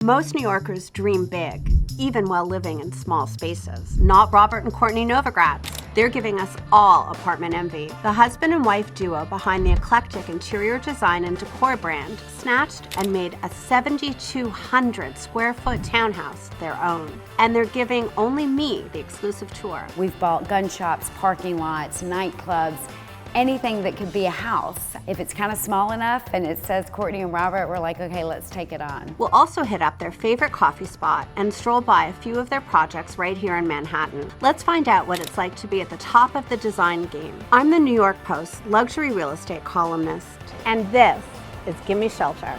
Most New Yorkers dream big, even while living in small spaces. Not Robert and Cortney Novogratz. They're giving us all apartment envy. The husband and wife duo behind the eclectic interior design and decor brand snatched and made a 7,200 square foot townhouse their own. And they're giving only me the exclusive tour. We've bought gun shops, parking lots, nightclubs, anything that could be a house. If it's kind of small enough and it says Cortney and Robert, we're like, okay, let's take it on. We'll also hit up their favorite coffee spot and stroll by a few of their projects right here in Manhattan. Let's find out what it's like to be at the top of the design game. I'm the New York Post luxury real estate columnist, and this is Gimme Shelter.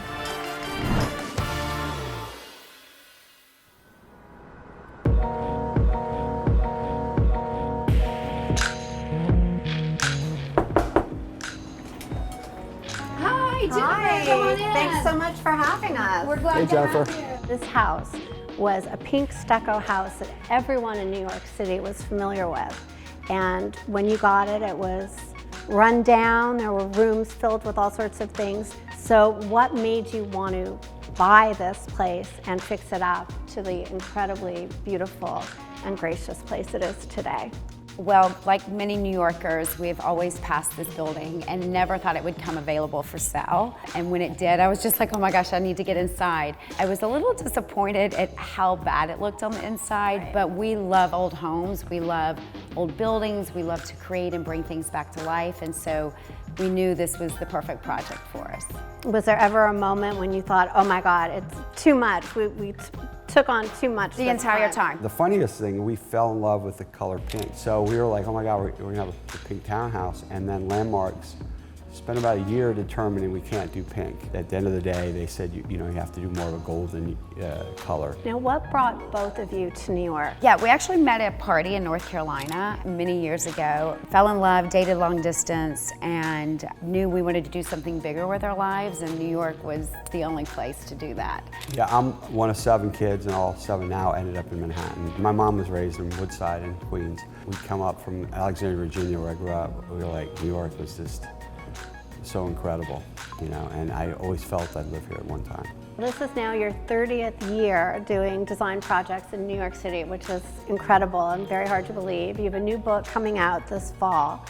Hi, thanks so much for having us. We're glad to have you. This house was a pink stucco house that everyone in New York City was familiar with. And when you got it, it was run down. There were rooms filled with all sorts of things. So what made you want to buy this place and fix it up to the incredibly beautiful and gracious place it is today? Well, like many New Yorkers, we've always passed this building and never thought it would come available for sale. And when it did, I was just like, oh my gosh, I need to get inside. I was a little disappointed at how bad it looked on the inside, but we love old homes, we love old buildings, we love to create and bring things back to life, and so we knew this was the perfect project for us. Was there ever a moment when you thought, oh my God, it's too much, we took on too much the entire time? The funniest thing, we fell in love with the color pink. So we were like, oh my God, we're gonna have a pink townhouse. And then Landmarks spent about a year determining we can't do pink. At the end of the day, they said, you have to do more of a golden color. Now, what brought both of you to New York? Yeah, we actually met at a party in North Carolina many years ago. Fell in love, dated long distance, and knew we wanted to do something bigger with our lives, and New York was the only place to do that. Yeah, I'm one of 7 kids, and all 7 now ended up in Manhattan. My mom was raised in Woodside in Queens. We'd come up from Alexandria, Virginia, where I grew up. We were like, New York was just so incredible, and I always felt I'd live here at one time. This is now your 30th year doing design projects in New York City, which is incredible and very hard to believe. You have a new book coming out this fall,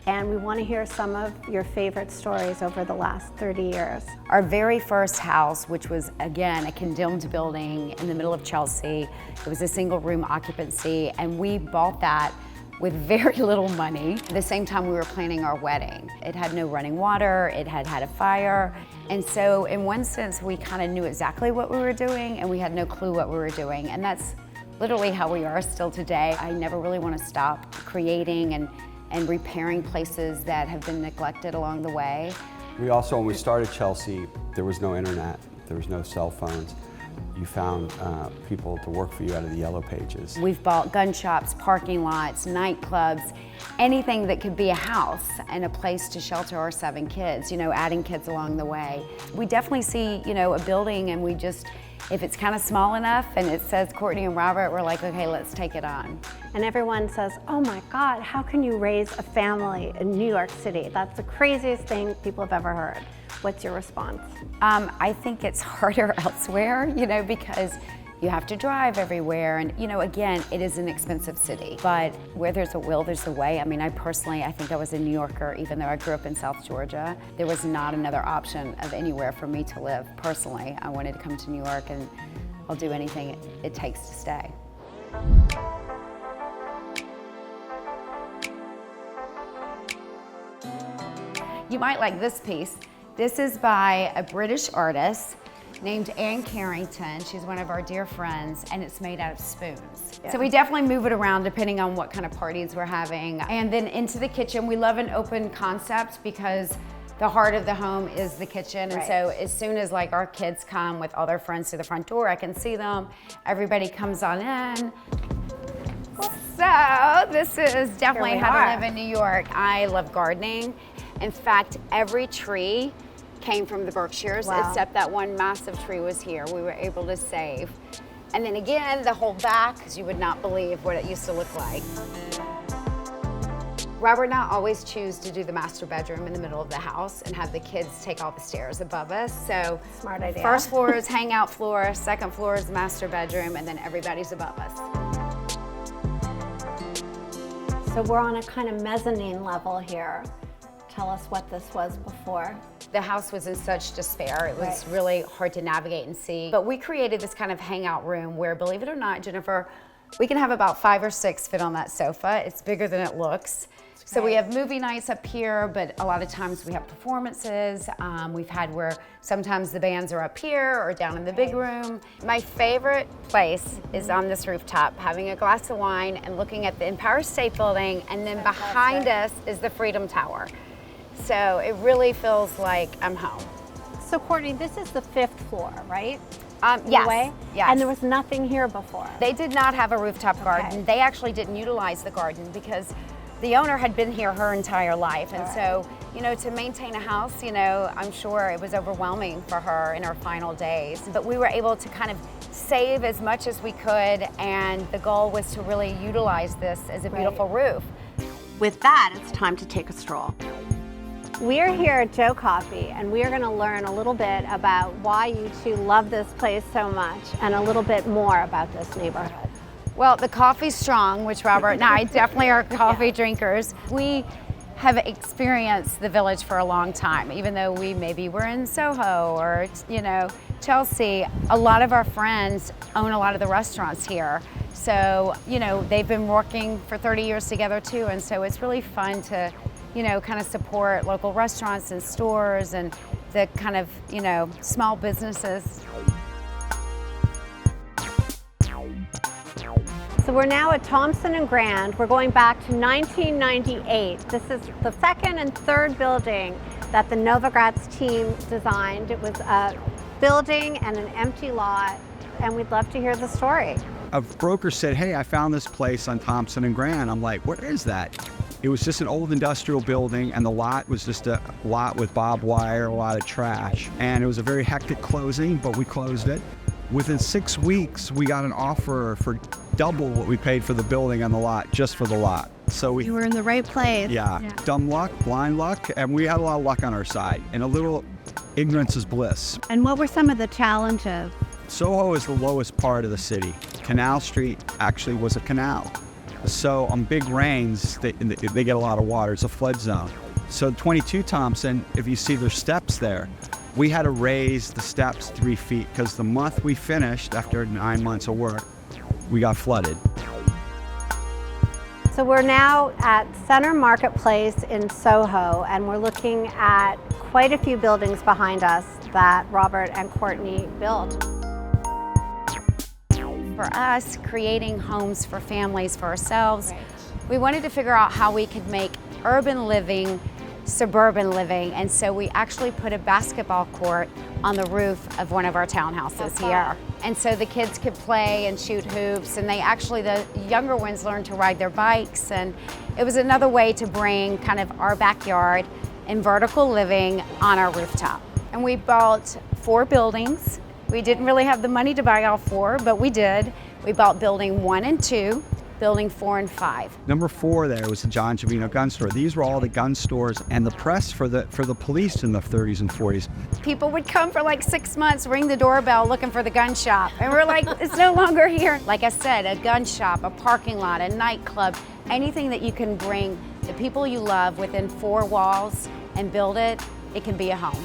and we want to hear some of your favorite stories over the last 30 years. Our very first house, which was, again, a condemned building in the middle of Chelsea, it was a single room occupancy, and we bought that with very little money. At the same time we were planning our wedding. It had no running water, it had had a fire, and so in one sense we kind of knew exactly what we were doing and we had no clue what we were doing, and that's literally how we are still today. I never really want to stop creating and repairing places that have been neglected along the way. We also, when we started Chelsea, there was no internet, there was no cell phones. You found people to work for you out of the yellow pages. We've bought gun shops, parking lots, nightclubs, anything that could be a house and a place to shelter our 7 kids, adding kids along the way. We definitely see, a building, and we just, if it's kind of small enough and it says Cortney and Robert, we're like, okay, let's take it on. And everyone says, oh my God, how can you raise a family in New York City? That's the craziest thing people have ever heard. What's your response? I think it's harder elsewhere, because you have to drive everywhere, and again, it is an expensive city, but where there's a will, there's a way. I mean, I think I was a New Yorker, even though I grew up in South Georgia. There was not another option of anywhere for me to live. Personally, I wanted to come to New York, and I'll do anything it takes to stay. You might like this piece. This is by a British artist named Anne Carrington. She's one of our dear friends, and it's made out of spoons. Yeah. So we definitely move it around depending on what kind of parties we're having. And then into the kitchen, we love an open concept because the heart of the home is the kitchen. And so as soon as our kids come with all their friends to the front door, I can see them. Everybody comes on in. So this is definitely how to live in New York. I love gardening. In fact, every tree came from the Berkshires, except that one massive tree was here. We were able to save. And then again, the whole back, because you would not believe what it used to look like. Robert and I always choose to do the master bedroom in the middle of the house and have the kids take all the stairs above us. So Smart idea. First floor is hangout floor, second floor is the master bedroom, and then everybody's above us. So we're on a kind of mezzanine level here. Tell us what this was before. The house was in such despair. It was really hard to navigate and see. But we created this kind of hangout room where, believe it or not, Jennifer, we can have about 5 or 6 fit on that sofa. It's bigger than it looks. So we have movie nights up here, but a lot of times we have performances. We've had where sometimes the bands are up here or down in the big room. My favorite place is on this rooftop, having a glass of wine and looking at the Empire State Building, and then behind us is the Freedom Tower. So it really feels like I'm home. So Courtney, this is the 5th floor, right? Yes. And there was nothing here before. They did not have a rooftop garden. They actually didn't utilize the garden because the owner had been here her entire life. And so, you know, to maintain a house, you know, I'm sure it was overwhelming for her in her final days. But we were able to kind of save as much as we could, and the goal was to really utilize this as a beautiful roof. With that, it's time to take a stroll. We are here at Joe Coffee, and we are going to learn a little bit about why you two love this place so much and a little bit more about this neighborhood. Well, the coffee's strong, which Robert and I definitely are coffee drinkers. We have experienced the Village for a long time, even though we maybe were in Soho or, you know, Chelsea. A lot of our friends own a lot of the restaurants here. So, you know, they've been working for 30 years together too, and so it's really fun to, you know, kind of support local restaurants and stores and the kind of, you know, small businesses. So we're now at Thompson Grand. We're going back to 1998. This is the 2nd and 3rd building that the Novogratz team designed. It was a building and an empty lot, and we'd love to hear the story. A broker said, hey, I found this place on Thompson and Grand. I'm like, what is that? It was just an old industrial building, and the lot was just a lot with barbed wire, a lot of trash. And it was a very hectic closing, but we closed it. Within 6 weeks, we got an offer for double what we paid for the building on the lot, just for the lot. So You were in the right place. Yeah, dumb luck, blind luck, and we had a lot of luck on our side. And a little ignorance is bliss. And what were some of the challenges? Soho is the lowest part of the city. Canal Street actually was a canal. So on big rains, they get a lot of water. It's a flood zone. So 22 Thompson, if you see there's steps there, we had to raise the steps 3 feet because the month we finished, after 9 months of work, we got flooded. So we're now at Center Marketplace in Soho, and we're looking at quite a few buildings behind us that Robert and Cortney built. For us, creating homes for families, for ourselves, we wanted to figure out how we could make urban living suburban living, and so we actually put a basketball court on the roof of one of our townhouses here. And so the kids could play and shoot hoops, and the younger ones learned to ride their bikes, and it was another way to bring kind of our backyard and vertical living on our rooftop. And we bought 4 buildings. We didn't really have the money to buy all 4, but we did. We bought building 1 and 2. Building 4 and 5. Number 4 there was the John Giovino gun store. These were all the gun stores and the press for the police in the 30s and 40s. People would come for like 6 months, ring the doorbell looking for the gun shop, and we're like, it's no longer here. Like I said, a gun shop, a parking lot, a nightclub, anything that you can bring the people you love within 4 walls and build it, it can be a home.